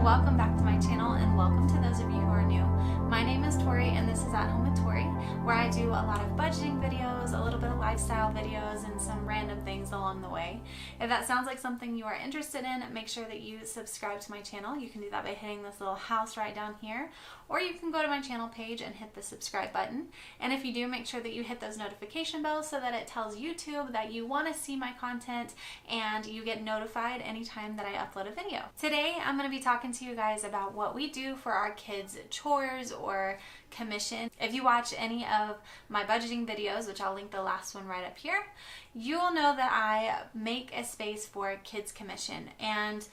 welcome back to my channel, and welcome to those of you who are new. My name is Tori, and this is At Home with Tori, where I do a lot of budgeting videos, a little bit of lifestyle videos, and some random things along the way. If that sounds like something you are interested in, make sure that you subscribe to my channel. You can do that by hitting this little house right down here, or you can go to my channel page and hit the subscribe button. And if you do, make sure that you hit those notification bells so that it tells YouTube that you want to see my content and you get notified anytime that I upload a video. Today, I'm going to be talking to you guys about what we do for our kids' chores or commission. If you watch any of my budgeting videos, which I'll link the last one right up here, you will know that I make a space for kids' commission, and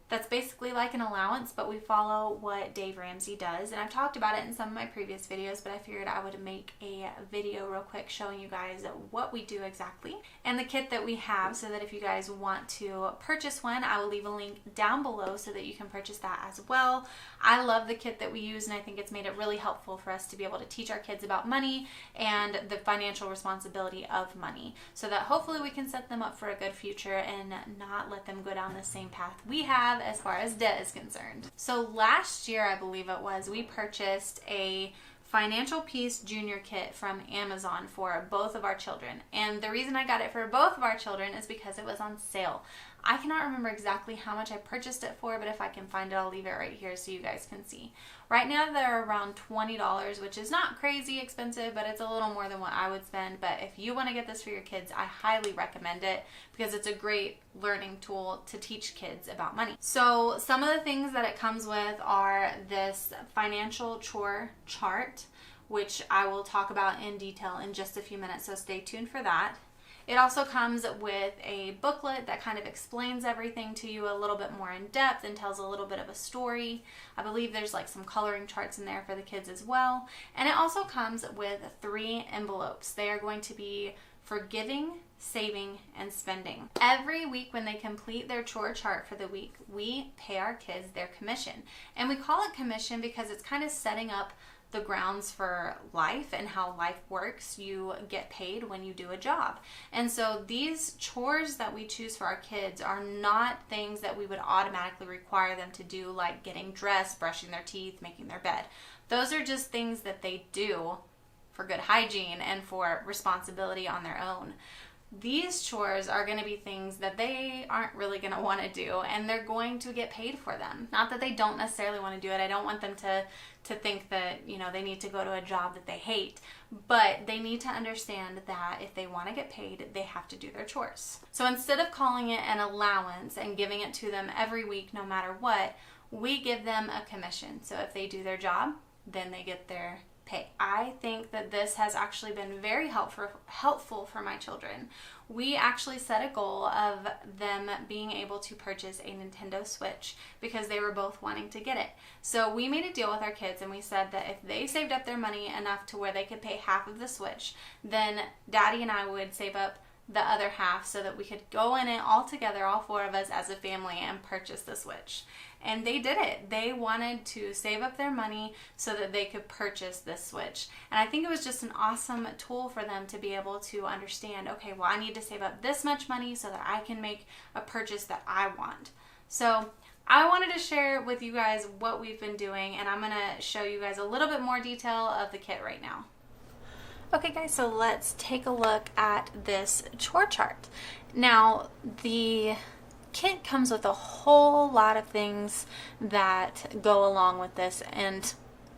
that's basically like an allowance, but we follow what Dave Ramsey does. And I've talked about it in some of my previous videos, but I figured I would make a video real quick showing you guys what we do exactly and the kit that we have, so that if you guys want to purchase one, I will leave a link down below so that you can purchase that as well. I love the kit that we use, and I think it's made it really helpful for us to be able to teach our kids about money and the financial responsibility of money, so that hopefully we can set them up for a good future and not let them go down the same path we have as far as debt is concerned. So last year, I believe it was, we purchased a Financial Peace Junior Kit from Amazon for both of our children. And the reason I got it for both of our children is because it was on sale. I cannot remember exactly how much I purchased it for, but if I can find it, I'll leave it right here so you guys can see. Right now, they're around $20, which is not crazy expensive, but it's a little more than what I would spend. But if you want to get this for your kids, I highly recommend it because it's a great learning tool to teach kids about money. So some of the things that it comes with are this financial chore chart, which I will talk about in detail in just a few minutes, so stay tuned for that. It also comes with a booklet that kind of explains everything to you a little bit more in depth and tells a little bit of a story. I believe there's like some coloring charts in there for the kids as well. And it also comes with 3 envelopes. They are going to be for giving, saving, and spending. Every week when they complete their chore chart for the week, we pay our kids their commission. And we call it commission because it's kind of setting up the grounds for life and how life works. You get paid when you do a job. And so these chores that we choose for our kids are not things that we would automatically require them to do, like getting dressed, brushing their teeth, making their bed. Those are just things that they do for good hygiene and for responsibility on their own. These chores are going to be things that they aren't really going to want to do, and they're going to get paid for them. Not that they don't necessarily want to do it. I don't want them to think that, you know, they need to go to a job that they hate, but they need to understand that if they want to get paid, they have to do their chores. So instead of calling it an allowance and giving it to them every week no matter what, we give them a commission. So if they do their job, then they get their pay. I think that this has actually been very helpful for my children. We actually set a goal of them being able to purchase a Nintendo Switch because they were both wanting to get it. So we made a deal with our kids, and we said that if they saved up their money enough to where they could pay half of the Switch, then Daddy and I would save up the other half so that we could go in it all together, all 4 of us as a family, and purchase the Switch. And they did it. They wanted to save up their money so that they could purchase this Switch. And I think it was just an awesome tool for them to be able to understand, okay, well, I need to save up this much money so that I can make a purchase that I want. So I wanted to share with you guys what we've been doing, and I'm going to show you guys a little bit more detail of the kit right now. Okay guys, so let's take a look at this chore chart. Now, the kit comes with a whole lot of things that go along with this, and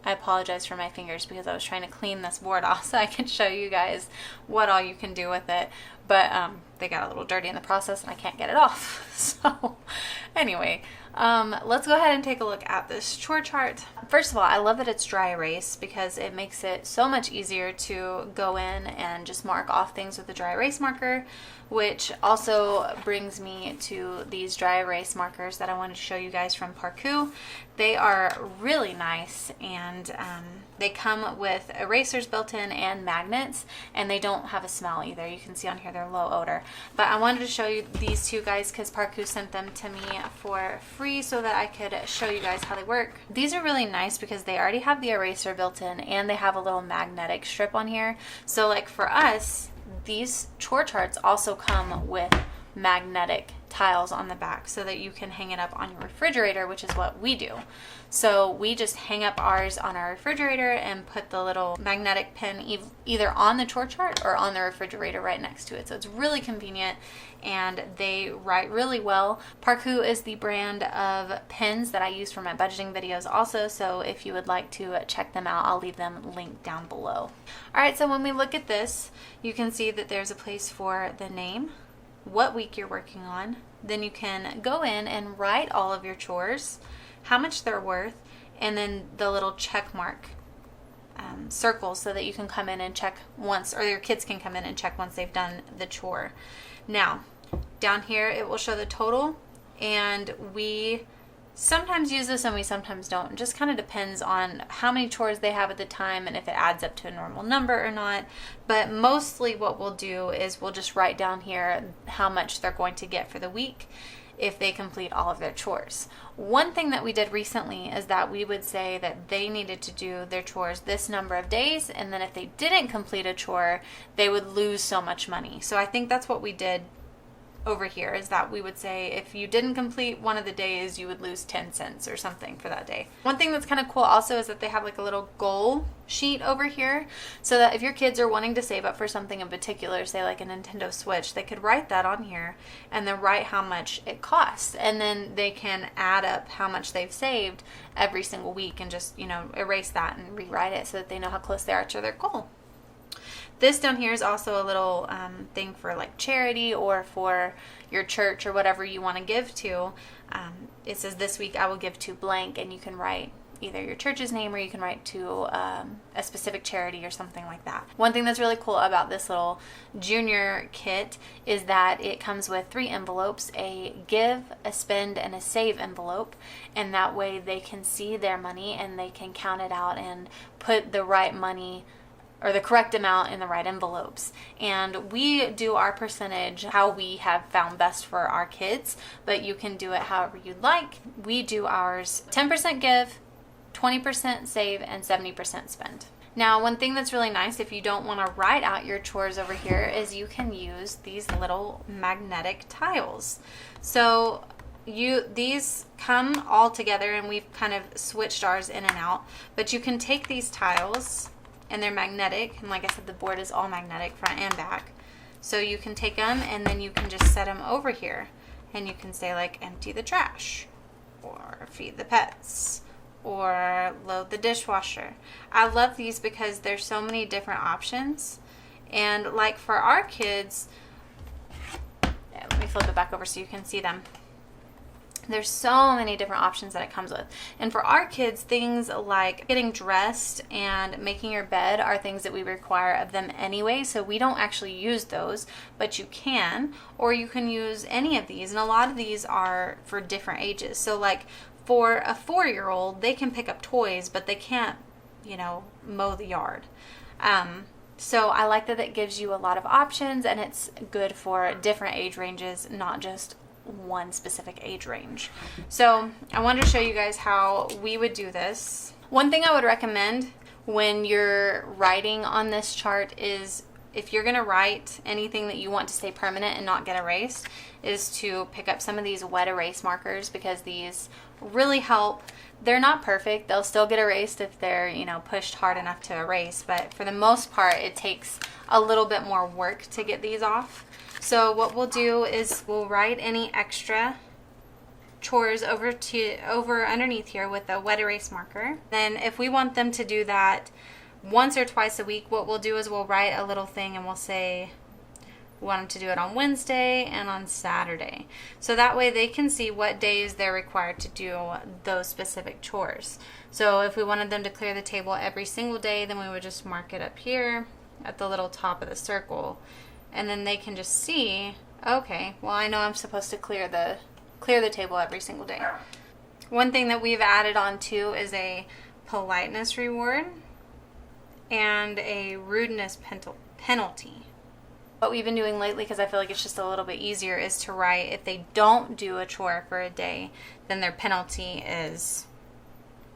I apologize for my fingers because I was trying to clean this board off so I could show you guys what all you can do with it, but they got a little dirty in the process and I can't get it off. So anyway, let's go ahead and take a look at this chore chart. First of all, I love that it's dry erase because it makes it so much easier to go in and just mark off things with a dry erase marker, which also brings me to these dry erase markers that I wanted to show you guys from Parku. They are really nice, and they come with erasers built in and magnets, and they don't have a smell either. You can see on here they're low odor. But I wanted to show you these 2 guys because Parku sent them to me for free so that I could show you guys how they work. These are really nice because they already have the eraser built in, and they have a little magnetic strip on here. So like for us, these chore charts also come with magnetic tiles on the back so that you can hang it up on your refrigerator, which is what we do. So we just hang up ours on our refrigerator and put the little magnetic pin either on the chore chart or on the refrigerator right next to it. So it's really convenient and they write really well. Parku is the brand of pens that I use for my budgeting videos also, so if you would like to check them out, I'll leave them linked down below. Alright, so when we look at this, you can see that there's a place for the name, what week you're working on. Then you can go in and write all of your chores, how much they're worth, and then the little check mark circles so that you can come in and check once, or your kids can come in and check once they've done the chore. Now, down here it will show the total, and we sometimes use this and we sometimes don't. It just kind of depends on how many chores they have at the time and if it adds up to a normal number or not. But mostly what we'll do is we'll just write down here how much they're going to get for the week if they complete all of their chores. One thing that we did recently is that we would say that they needed to do their chores this number of days, and then if they didn't complete a chore, they would lose so much money. So I think that's what we did over here, is that we would say if you didn't complete one of the days, you would lose 10 cents or something for that day. One thing that's kind of cool also is that they have like a little goal sheet over here, so that if your kids are wanting to save up for something in particular, say like a Nintendo Switch, they could write that on here and then write how much it costs, and then they can add up how much they've saved every single week and just, you know, erase that and rewrite it so that they know how close they are to their goal. This down here is also a little thing for like charity or for your church or whatever you want to give to. It says this week I will give to blank, and you can write either your church's name or you can write to a specific charity or something like that. One thing that's really cool about this little junior kit is that it comes with 3 envelopes, a give, a spend, and a save envelope, and that way they can see their money and they can count it out and put the right money or the correct amount in the right envelopes. And we do our percentage how we have found best for our kids, but you can do it however you'd like. We do ours 10% give, 20% save, and 70% spend. Now, one thing that's really nice if you don't want to write out your chores over here is you can use these little magnetic tiles. So these come all together, and we've kind of switched ours in and out, but you can take these tiles, and they're magnetic, and like I said, the board is all magnetic front and back. So you can take them and then you can just set them over here, and you can say like empty the trash or feed the pets or load the dishwasher. I love these because there's so many different options. And like for our kids, let me flip it back over so you can see them. There's so many different options that it comes with. And for our kids, things like getting dressed and making your bed are things that we require of them anyway, so we don't actually use those, but you can, or you can use any of these. And a lot of these are for different ages. So like for a 4-year-old, they can pick up toys, but they can't, you know, mow the yard. So I like that it gives you a lot of options, and it's good for different age ranges, not just one specific age range. So I wanted to show you guys how we would do this. One thing I would recommend when you're writing on this chart is, if you're going to write anything that you want to stay permanent and not get erased, is to pick up some of these wet erase markers, because these really help. They're not perfect. They'll still get erased if they're, you know, pushed hard enough to erase, but for the most part it takes a little bit more work to get these off. So what we'll do is we'll write any extra chores over underneath here with a wet erase marker. Then if we want them to do that once or twice a week, what we'll do is we'll write a little thing and we'll say we want them to do it on Wednesday and on Saturday. So that way they can see what days they're required to do those specific chores. So if we wanted them to clear the table every single day, then we would just mark it up here at the little top of the circle. And then they can just see, okay, well, I know I'm supposed to clear the table every single day. One thing that we've added on too is a politeness reward and a rudeness penalty. What we've been doing lately, because I feel like it's just a little bit easier, is to write if they don't do a chore for a day, then their penalty is,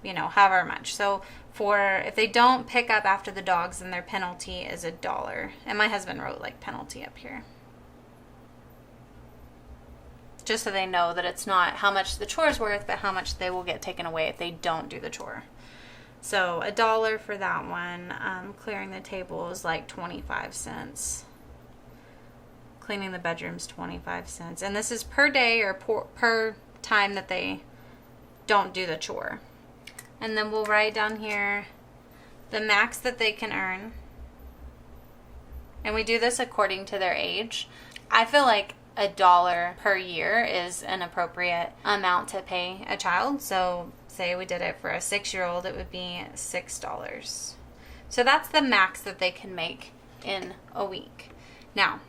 you know, however much. So if they don't pick up after the dogs, then their penalty is $1. And my husband wrote like penalty up here. just so they know that it's not how much the chore is worth, but how much they will get taken away if they don't do the chore. So $1 for that one. Clearing the table is like 25 cents. Cleaning the bedrooms, 25 cents. And this is per day or per time that they don't do the chore. And then we'll write down here the max that they can earn. And we do this according to their age. I feel like $1 per year is an appropriate amount to pay a child. So say we did it for a 6-year-old, it would be $6. So that's the max that they can make in a week. Now,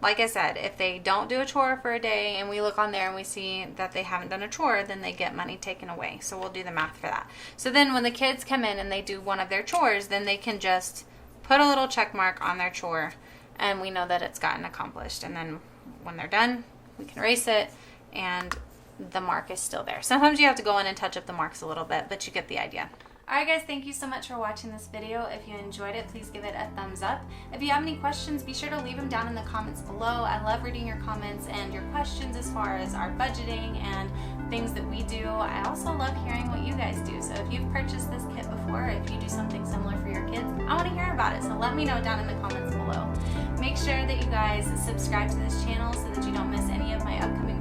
like I said, if they don't do a chore for a day and we look on there and we see that they haven't done a chore, then they get money taken away. So we'll do the math for that. So then when the kids come in and they do one of their chores, then they can just put a little check mark on their chore and we know that it's gotten accomplished. And then when they're done, we can erase it and the mark is still there. Sometimes you have to go in and touch up the marks a little bit, but you get the idea. Alright guys, thank you so much for watching this video. If you enjoyed it, please give it a thumbs up. If you have any questions, be sure to leave them down in the comments below. I love reading your comments and your questions as far as our budgeting and things that we do. I also love hearing what you guys do. So if you've purchased this kit before, if you do something similar for your kids, I want to hear about it. So let me know down in the comments below. Make sure that you guys subscribe to this channel so that you don't miss any of my upcoming